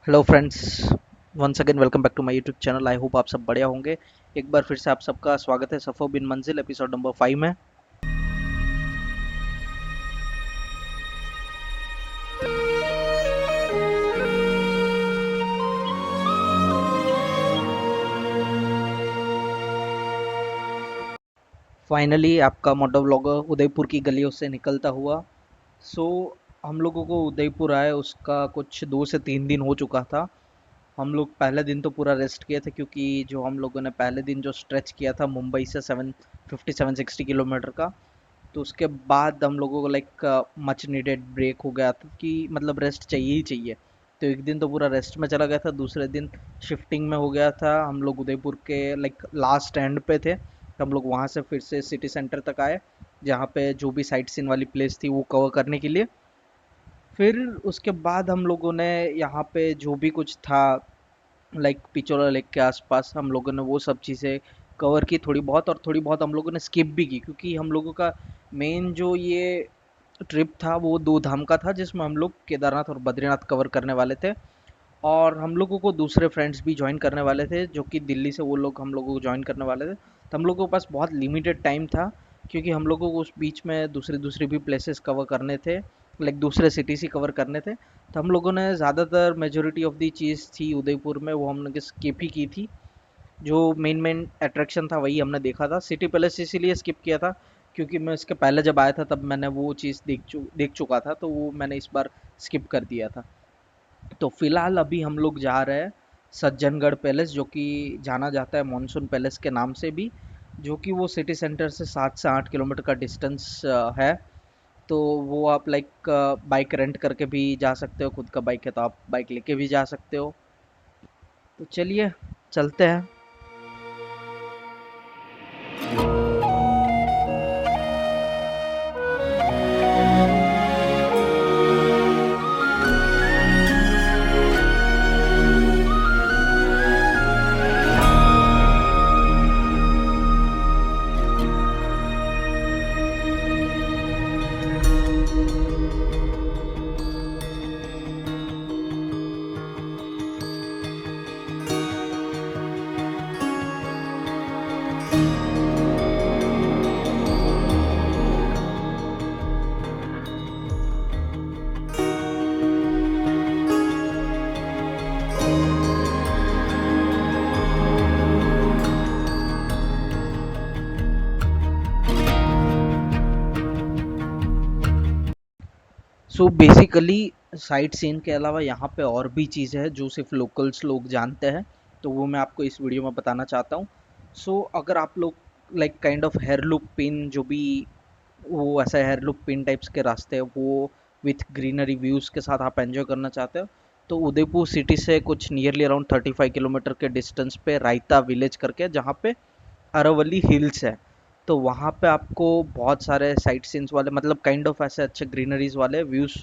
Hello friends, once again welcome back to my YouTube channel. I hope आप सब बढ़िया होंगे। एक बार फिर से आप सबका स्वागत है सफ़र बिन मंजिल एपिसोड नंबर 5 में। फाइनली आपका मोटो व्लॉगर उदयपुर की गलियों से निकलता हुआ। सो हम लोगों को उदयपुर आए उसका कुछ 2 से 3 दिन हो चुका था। हम लोग पहले दिन तो पूरा रेस्ट किए थे, क्योंकि जो हम लोगों ने पहले दिन जो स्ट्रेच किया था मुंबई से 750-760 किलोमीटर का, तो उसके बाद हम लोगों को लाइक मच नीडेड ब्रेक हो गया था कि मतलब रेस्ट चाहिए ही चाहिए। तो एक दिन तो पूरा रेस्ट में चला गया था, दूसरे दिन शिफ्टिंग में हो गया था। हम लोग उदयपुर के लाइक लास्ट एंड पे थे, तो हम लोग वहाँ से फिर से सिटी सेंटर तक आए, जहाँ पे जो भी साइट सीन वाली प्लेस थी वो कवर करने के लिए। फिर उसके बाद हम लोगों ने यहाँ पे जो भी कुछ था लाइक पिचोला लेक के आसपास, हम लोगों ने वो सब चीज़ें कवर की थोड़ी बहुत, और थोड़ी बहुत हम लोगों ने स्किप भी की, क्योंकि हम लोगों का मेन जो ये ट्रिप था वो 2 धाम का था, जिसमें हम लोग केदारनाथ और बद्रीनाथ कवर करने वाले थे। और हम लोगों को दूसरे फ्रेंड्स भी ज्वाइन करने वाले थे, जो कि दिल्ली से वो लोग हम लोगों को ज्वाइन करने वाले थे। तो हम लोगों के पास बहुत लिमिटेड टाइम था, क्योंकि हम लोगों को उस बीच में दूसरी दूसरी भी प्लेसेस कवर करने थे, लाइक दूसरे सिटीज़ ही कवर करने थे। तो हम लोगों ने ज़्यादातर मेजोरिटी ऑफ दी चीज़ थी उदयपुर में, वो हमने स्किप ही की थी। जो मेन मेन अट्रैक्शन था वही हमने देखा था। सिटी पैलेस इसीलिए स्किप किया था, क्योंकि मैं इसके पहले जब आया था तब मैंने वो चीज़ देख चुका था, तो वो मैंने इस बार स्किप कर दिया था। तो फिलहाल अभी हम लोग जा रहे हैं सज्जनगढ़ पैलेस, जो कि जाना जाता है मॉनसून पैलेस के नाम से भी, जो कि वो सिटी सेंटर से 7 से 8 किलोमीटर का डिस्टेंस है। तो वो आप लाइक बाइक रेंट करके भी जा सकते हो, खुद का बाइक है तो आप बाइक लेके भी जा सकते हो। तो चलिए चलते हैं। सो बेसिकली साइट सीन के अलावा यहाँ पे और भी चीज़ें हैं जो सिर्फ लोकल्स लोग जानते हैं, तो वो मैं आपको इस वीडियो में बताना चाहता हूँ। सो अगर आप लोग लाइक काइंड ऑफ हेयरलूप पिन, जो भी वो ऐसा हेयरलूप पिन टाइप्स के रास्ते हैं वो विथ ग्रीनरी व्यूज़ के साथ आप एंजॉय करना चाहते हो, तो उदयपुर सिटी से कुछ नियरली अराउंड 35 किलोमीटर के डिस्टेंस पे रायता विलेज करके, जहाँ पे अरावली हिल्स है, तो वहाँ पे आपको बहुत सारे साइट सीन्स वाले मतलब काइंड ऑफ ऐसे अच्छे ग्रीनरीज वाले व्यूज़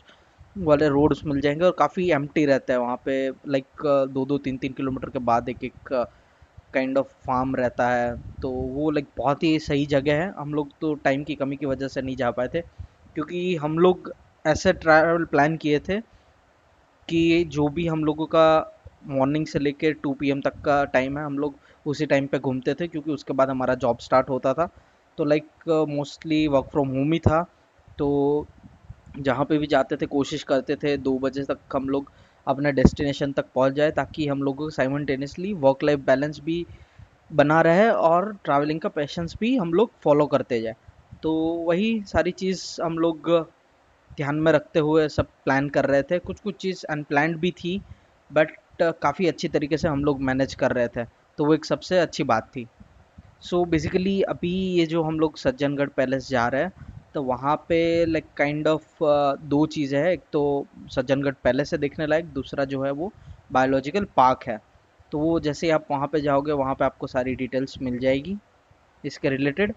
वाले रोड्स मिल जाएंगे, और काफ़ी एम्प्टी रहता है वहाँ पे। लाइक 2-2 3-3 किलोमीटर के बाद एक एक काइंड ऑफ फार्म रहता है। तो वो लाइक बहुत ही सही जगह है। हम लोग तो टाइम की कमी की वजह से नहीं जा पाए थे, क्योंकि हम लोग ऐसे ट्रैवल प्लान किए थे कि जो भी हम लोगों का मॉर्निंग से लेके 2 PM तक का टाइम है, हम लोग उसी टाइम पे घूमते थे, क्योंकि उसके बाद हमारा जॉब स्टार्ट होता था। तो like mostly work from home ही था। तो जहाँ पे भी जाते थे कोशिश करते थे 2 बजे तक हम लोग अपने डेस्टिनेशन तक पहुँच जाए, ताकि हम लोगों को साइमल्टेनियसली वर्क लाइफ बैलेंस भी बना रहे और ट्रैवलिंग का पैशंस भी हम लोग फॉलो करते जाए। तो वही सारी चीज़ हम लोग ध्यान में रखते हुए सब प्लान कर रहे थे। कुछ कुछ चीज़ अनप्लान्ड भी थी, बट काफ़ी अच्छी तरीके से हम लोग मैनेज कर रहे थे, तो वो एक सबसे अच्छी बात थी। सो बेसिकली अभी ये जो हम लोग सज्जनगढ़ पैलेस जा रहे हैं, तो वहाँ पे लाइक काइंड ऑफ 2 चीज़ें हैं। एक तो सज्जनगढ़ पैलेस है देखने लायक, दूसरा जो है वो बायोलॉजिकल पार्क है। तो वो जैसे ही आप वहाँ पे जाओगे, वहाँ पे आपको सारी डिटेल्स मिल जाएगी इसके रिलेटेड।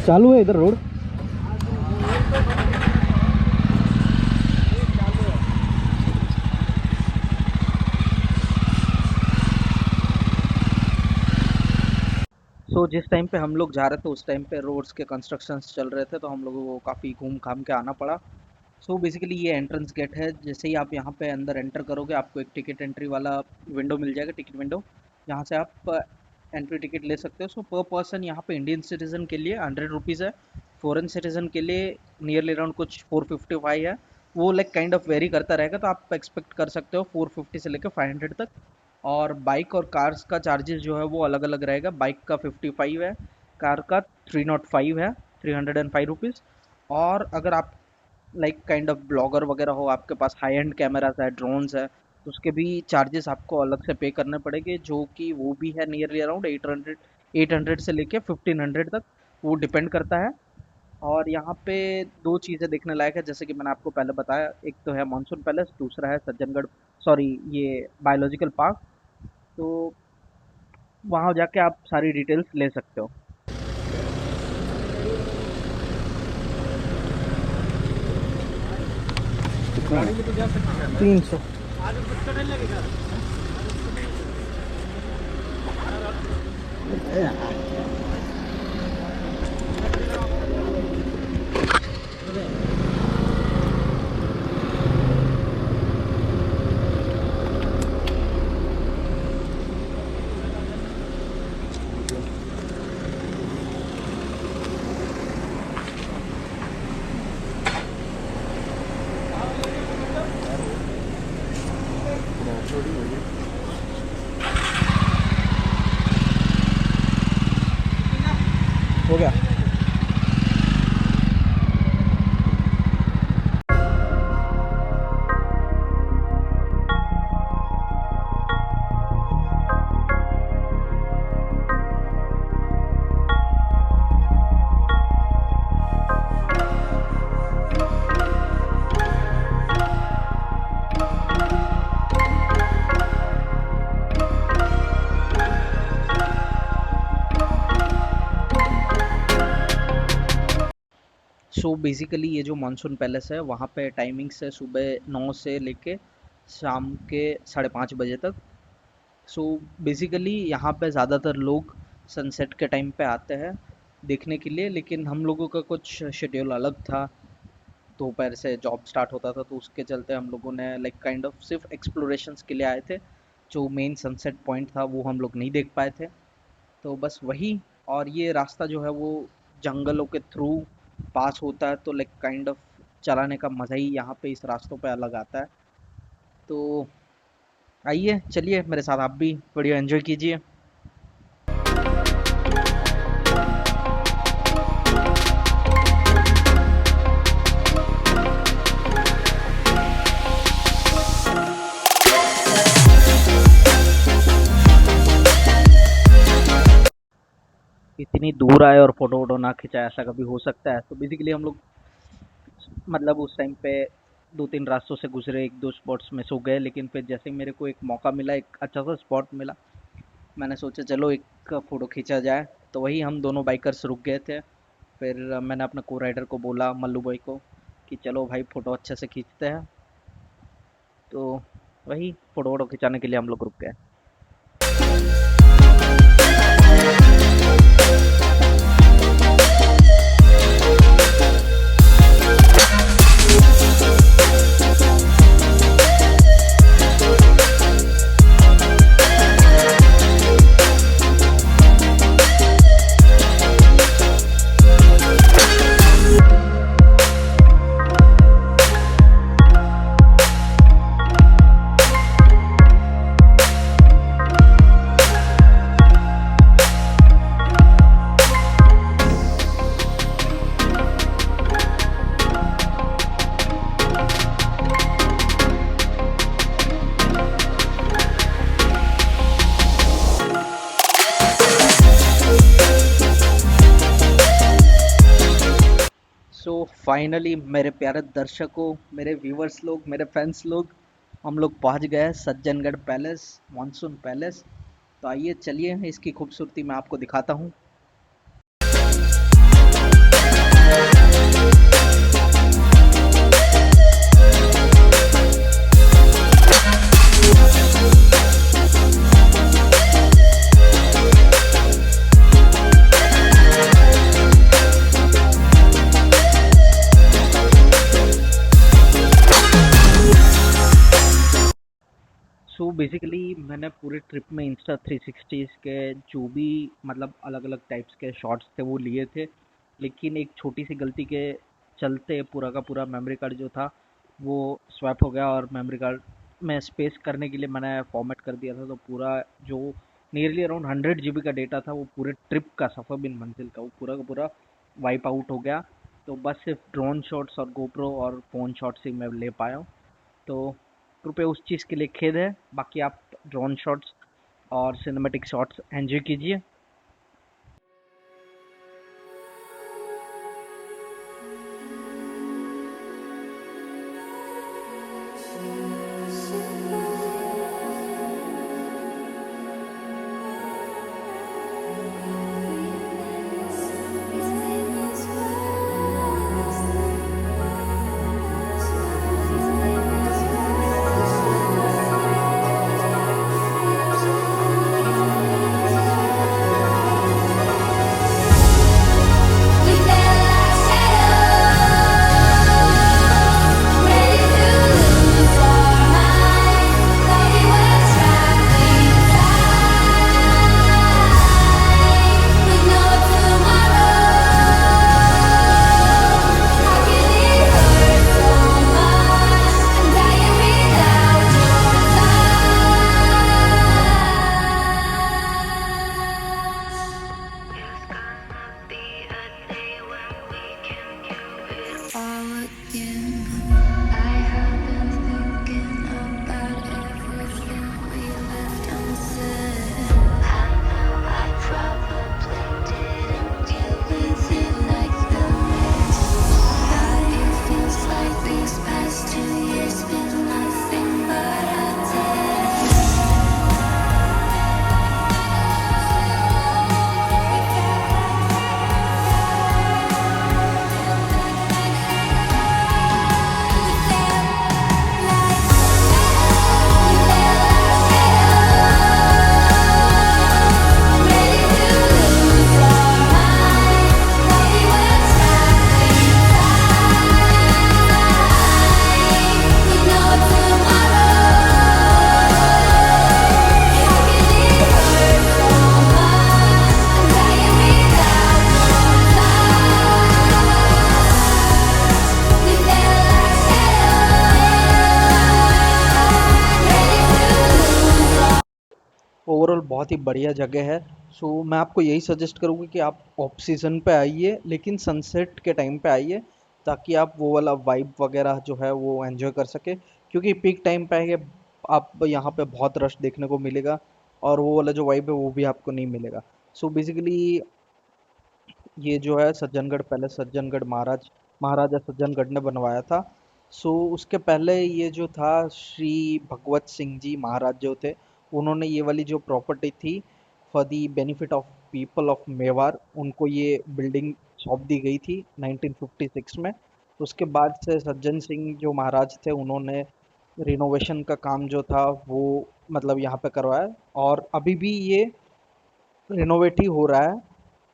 चालू है इधर रोड। सो जिस टाइम पे हम लोग जा रहे थे उस टाइम पे रोड्स के कंस्ट्रक्शंस चल रहे थे, तो हम लोगों को काफ़ी घूम घाम के आना पड़ा। सो बेसिकली ये एंट्रेंस गेट है। जैसे ही आप यहाँ पे अंदर एंटर करोगे आपको एक टिकट एंट्री वाला विंडो मिल जाएगा, टिकट विंडो, जहाँ से आप एंट्री टिकट ले सकते हो। सो पर पर्सन यहाँ पे इंडियन सिटीजन के लिए 100 रुपीज़ है, फॉरेन सिटीजन के लिए नियरली अराउंड कुछ 455 है। वो लाइक काइंड ऑफ वेरी करता रहेगा, तो आप एक्सपेक्ट कर सकते हो 450 से लेकर 500 तक। और बाइक और कार्स का चार्जेस जो है वो अलग अलग रहेगा। बाइक का 55 है, कार का 305 है, 305 रुपीज़। और अगर आप लाइक काइंड ऑफ ब्लॉगर वगैरह हो, आपके पास हाई एंड कैमरास है, ड्रोन्स है, तो उसके भी चार्जेस आपको अलग से पे करने पड़ेंगे, जो कि वो भी है नियरली अराउंड 800 से लेके 1500 तक, वो डिपेंड करता है। और यहाँ पे दो चीज़ें देखने लायक है, जैसे कि मैंने आपको पहले बताया, एक तो है मानसून पैलेस, दूसरा है सज्जनगढ़, सॉरी, ये बायोलॉजिकल पार्क। तो वहाँ जाके आप सारी डिटेल्स ले सकते हो। 300। हो गया। सो बेसिकली ये जो मानसून पैलेस है वहाँ पे टाइमिंग्स है सुबह 9 से लेके शाम के 5:30 बजे तक। सो बेसिकली यहाँ पे ज़्यादातर लोग सनसेट के टाइम पे आते हैं देखने के लिए, लेकिन हम लोगों का कुछ शेड्यूल अलग था। दोपहर से जॉब स्टार्ट होता था, तो उसके चलते हम लोगों ने लाइक काइंड ऑफ सिर्फ एक्सप्लोरेशंस के लिए आए थे। जो मेन सनसेट पॉइंट था वो हम लोग नहीं देख पाए थे, तो बस वही। और ये रास्ता जो है वो जंगलों के थ्रू पास होता है, तो लाइक काइंड ऑफ चलाने का मज़ा ही यहाँ पे इस रास्तों पे अलग आता है। तो आइए, चलिए मेरे साथ आप भी बढ़िया एंजॉय कीजिए। इतनी दूर आए और फोटो वोटो ना खिंचाए, ऐसा कभी हो सकता है? तो बेसिकली हम लोग मतलब उस टाइम पे दो तीन रास्तों से गुजरे, एक दो स्पॉट्स में सो गए, लेकिन फिर जैसे ही मेरे को एक मौका मिला, एक अच्छा सा स्पॉट मिला, मैंने सोचा चलो एक फ़ोटो खींचा जाए। तो वही हम दोनों बाइकर्स रुक गए थे। फिर मैंने अपने को राइडर को बोला, मल्लू भाई को, कि चलो भाई फ़ोटो अच्छे से खींचते हैं। तो वही फ़ोटो वोटो खिंचाने के लिए हम लोग रुक गए। सो फाइनली मेरे प्यारे दर्शकों, मेरे व्यूवर्स लोग, मेरे फैंस लोग, हम लोग पहुंच गए सज्जनगढ़ पैलेस, मानसून पैलेस। तो आइए चलिए इसकी खूबसूरती मैं आपको दिखाता हूँ। सो बेसिकली मैंने पूरे ट्रिप में इंस्टा 360 के जो भी मतलब अलग अलग टाइप्स के शॉट्स थे वो लिए थे, लेकिन एक छोटी सी गलती के चलते पूरा का पूरा मेमोरी कार्ड जो था वो स्वैप हो गया, और मेमोरी कार्ड में स्पेस करने के लिए मैंने फॉर्मेट कर दिया था, तो पूरा जो नियरली अराउंड 100 GB का डेटा था वो पूरे ट्रिप का, सफ़र बिन मंजिल का, वो पूरा का पूरा वाइप आउट हो गया। तो बस सिर्फ ड्रोन शॉट्स और गोप्रो और फ़ोन शॉट्स ही मैं ले पाया हूँ। तो कृपया उस चीज़ के लिए खेद है, बाकी आप ड्रोन शॉट्स और सिनेमैटिक शॉट्स एंजॉय कीजिए। We felt like shadows, ready to lose our minds. Thought we were trapped inside, with no tomorrow. How could it hurt so much? I'm dying without your all again. I have been thinking about everything we left unsaid. I know I probably didn't do anything like the rest. God, it feels like these past 2 years been nothing but a test. Overall बहुत ही बढ़िया जगह है। सो मैं आपको यही suggest करूँगी कि आप ऑफ सीज़न पे आइए, लेकिन सनसेट के टाइम पे आइए, ताकि आप वो वाला वाइब वगैरह जो है वो एंजॉय कर सके। क्योंकि पीक टाइम पे आएंगे आप, यहाँ पे बहुत रश देखने को मिलेगा, और वो वाला जो वाइब है वो भी आपको नहीं मिलेगा। सो बेसिकली ये जो है सज्जनगढ़ पैलेस, सज्जनगढ़ महाराजा सज्जनगढ़ ने बनवाया था। सो उसके पहले ये जो था श्री भगवत सिंह जी महाराज जो थे, उन्होंने ये वाली जो प्रॉपर्टी थी for the benefit of people of Mewar, उनको ये बिल्डिंग सौंप दी गई थी 1956 में। उसके बाद से सज्जन सिंह जो महाराज थे उन्होंने रिनोवेशन का काम जो था वो मतलब यहाँ पे करवाया, और अभी भी ये रिनोवेट ही हो रहा है।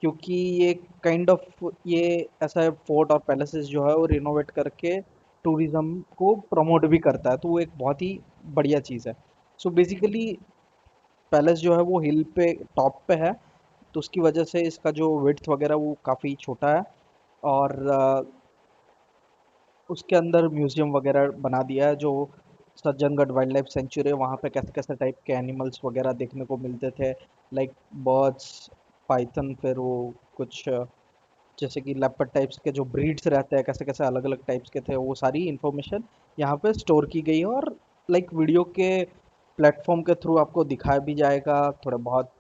क्योंकि ये काइंड ऑफ ये ऐसा फोर्ट और पैलेसेस जो है वो रिनोवेट करके टूरिज्म को प्रमोट भी करता है, तो वो एक बहुत ही बढ़िया चीज़ है। सो बेसिकली पैलेस जो है वो हिल पे टॉप पे है, तो उसकी वजह से इसका जो विड्थ वगैरह वो काफ़ी छोटा है। और उसके अंदर म्यूजियम वगैरह बना दिया है, जो सज्जनगढ़ वाइल्ड लाइफ सेंचुरी है, वहाँ पे कैसे कैसे टाइप के एनिमल्स वगैरह देखने को मिलते थे, लाइक बर्ड्स, पाइथन, फिर वो कुछ जैसे कि लेपर्ड टाइप्स के जो ब्रीड्स रहते हैं, कैसे कैसे अलग अलग टाइप्स के थे, वो सारी इन्फॉर्मेशन यहाँ पे स्टोर की गई है। और लाइक वीडियो के प्लेटफॉर्म के थ्रू आपको दिखाया भी जाएगा थोड़ा बहुत।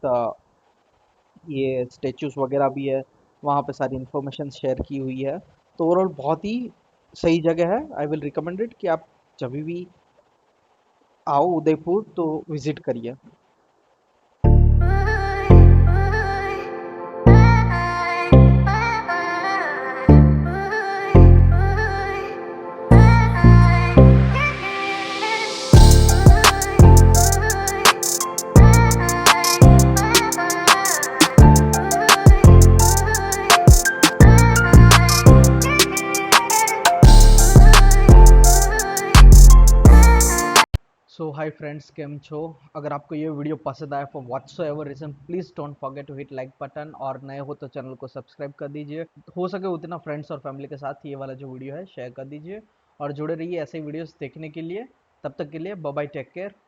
ये स्टेचूज वगैरह भी है, वहाँ पे सारी इन्फॉर्मेशन शेयर की हुई है। तो ओवरऑल बहुत ही सही जगह है। आई विल रिकमेंडेड कि आप जब भी आओ उदयपुर तो विजिट करिए। सो हाय हाय फ्रेंड्स, केम छो। अगर आपको ये वीडियो पसंद आया for whatsoever reason, please don't forget to hit like button, और नए हो तो चैनल को सब्सक्राइब कर दीजिए। हो सके उतना फ्रेंड्स और फैमिली के साथ ये वाला जो वीडियो है शेयर कर दीजिए, और जुड़े रहिए ऐसे वीडियोस देखने के लिए। तब तक के लिए बाय बाय, टेक केयर।